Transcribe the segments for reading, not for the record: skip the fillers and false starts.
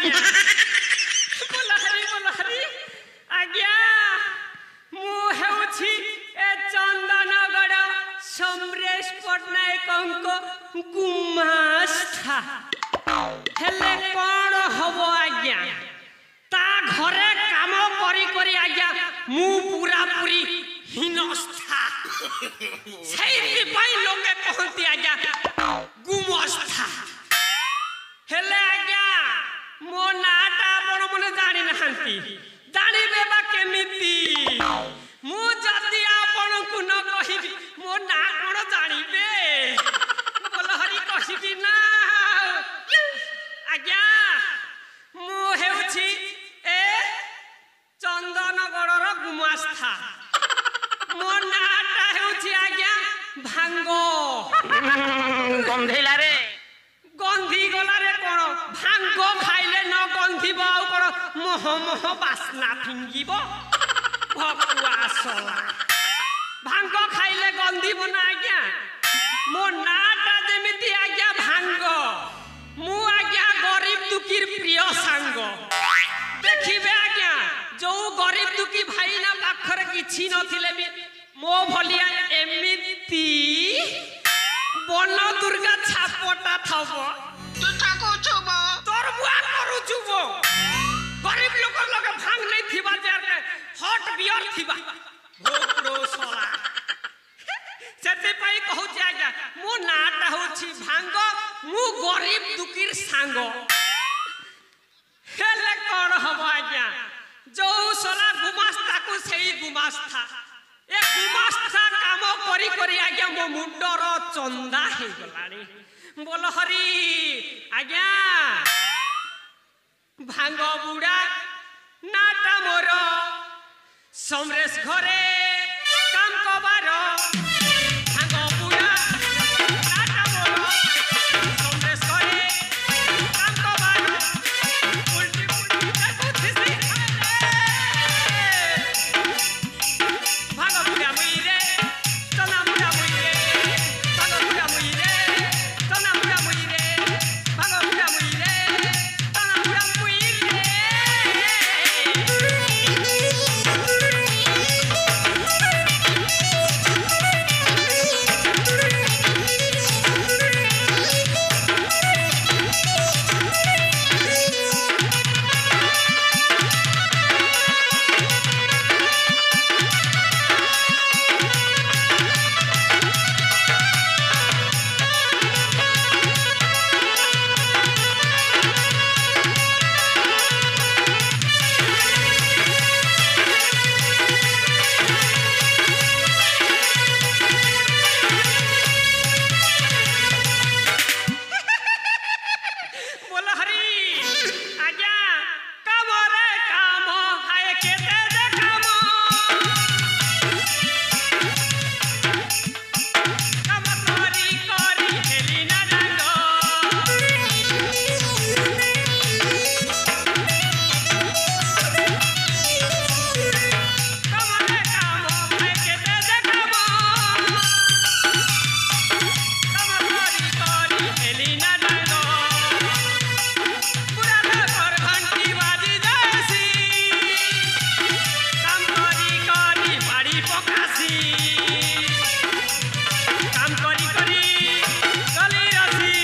आज्ञा बोला हरी आज्ञा मु हेउछि ए चंदनगढ़ समरेश पटनायक गुमास्था हेले कोन हबो आज्ञा ता घरे काम करी करी आज्ञा मु पूरा पूरी हिनस्था सेहि पई लोके कहंती आज्ञा गुमस्था हेले आज्ञा मो नाटा आपण मने जानि नहंती जानिबे बा केमिति मु जति आपण को न कहिबी मो ना कोन जानिबे बोल हरि कहिबी ना आज्ञा मु हेउछि ए चंदनगढ़र गुमास्था मो नाटा हेउछि आज्ञा भांगो गंधेला रे गंधी गला रे कोन भांगो खाइले न गंधीब आ कोन मोह मोह बासना फिंगिब भकुआ सला भांगो खाइले गंधीब ना आज्ञा मो नाटा जेमिति आज्ञा भांगो मु आज्ञा गरीब दुखीर प्रिय सांग देखिबे आज्ञा जो गरीब दुखी भाई ना पाखर किछि नथिले भी मो भलिया एमिति बन दुर्गा छापटा थबो तू ठाको छबो तोर बुआ करू छुबो गरीब लोक लगे भांग नहीं थिबा जार हॉट बियर थिबा भोकड़ो सोला सेते पई कहू जागा मो नाटा होछि भांग मु गरीब दुखीर सांग हेले कोन हबो आज्ञा जो सोला गुमास्ता को सेही गुमास्ता ए गुमास्ता काम करी करी आज्ञा मो मुंडर चंदा हे गलानी बोल हरि आज्ञा भांग बुड़ा नाटा मोर समरेश घरे काम कबार भांग बुड़ा नाटा मोर समरेश घरे काम कबार उल्टी उल्टी देखुथिसी भांग बुड़ा मुइरे तना बुड़ा मुइरे भांग बुड़ा मुइरे तना बुड़ा मुइरे भांग बुड़ा मुइरे तना बुड़ा मुइरे बोल हरि आज्ञा काम रे काम हाय केते दे काम काम करी करी हेली ना डांग काम रे काम हाय केते दे काम काम करी करी हेली ना डांग पूरा घर घंटी बाजी जासी काम करी करी बाड़ी पकासी काम करी करी गली रसी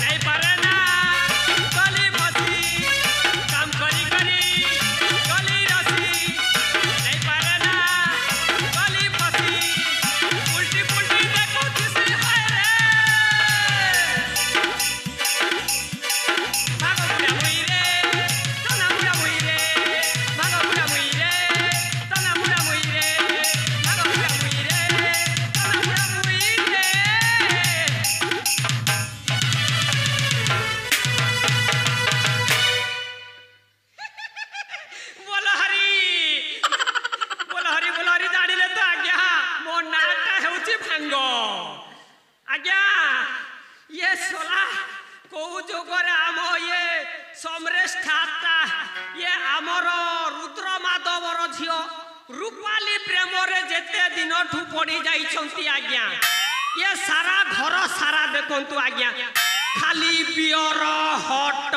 नहीं पारे ना गली बसी काम करी करी गली रसी नहीं पारे ना गली बसी उल्टी पुल्टी देखो किसी हाय रे भाग बुड़ा मुइरे तना बुड़ा मुइरे भाग बुड़ा मुइरे तना बुड़ा मुइरे भाग बुड़ा मुइरे तना बुड़ा मुइरे बोल हरि जानिले तो आज्ञा मो नाटा हेउछि भांग आज्ञा ये सोला को जोगरे आम ये समरेश ठाता ये आमर रुद्र माधवर झियो रूपाली प्रेम रे जेते दिन ठु पड़ी जाइछंती आज्ञा ये सारा घर सारा देखंतु आज्ञा खाली बियर हट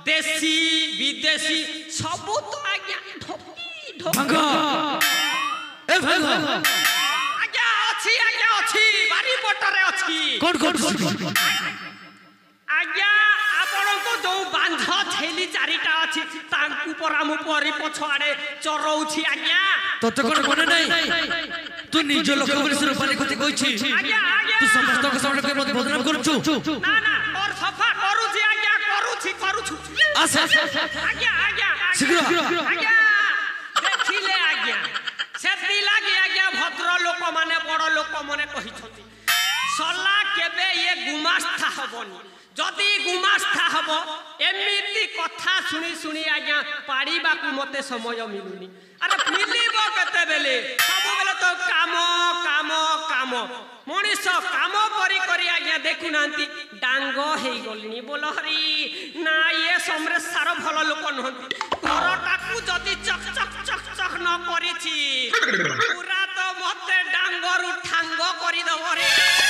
देशी विदेशी सबू तो आज्ञा ढोकी भांग ए भांग आज्ञा अछि बारी पटरे अछि कोन आज्ञा आपण को जो बांध थेली चारिटा अछि तांकु परामु परि पछाडे चरौछि आज्ञा तोते कोन कोने नै तू निज लोक बोली से रूपाली कथि कहिछि आज्ञा तू समस्त के सामने के मत बदनाम करछु ना ना और सफा करूछि आज्ञा करूछु आसे आज्ञा शीघ्र आज्ञा देखिले आज्ञा सेति लागी आज्ञा भद्र लोक माने बड़ लोक माने कहिछथि सला केबे ये गुमास्था हबनी जदि गुमास्था हबो एमिति कथा सुनी सुनी आज्ञा पाड़ीबा को मते समय मिलुनी अरे मिलिबो केते बेले सब बेले तो काम काम काम मनीष काम करी करी आज्ञा देखु नांती डांग हेई गलिनी बोल हरी ना ये समरेश सार भल लोक नहंती घरटाकू जदि चक चक चक चक न करिछि पूरा तो मते डांगरु ठांग करी दबो रे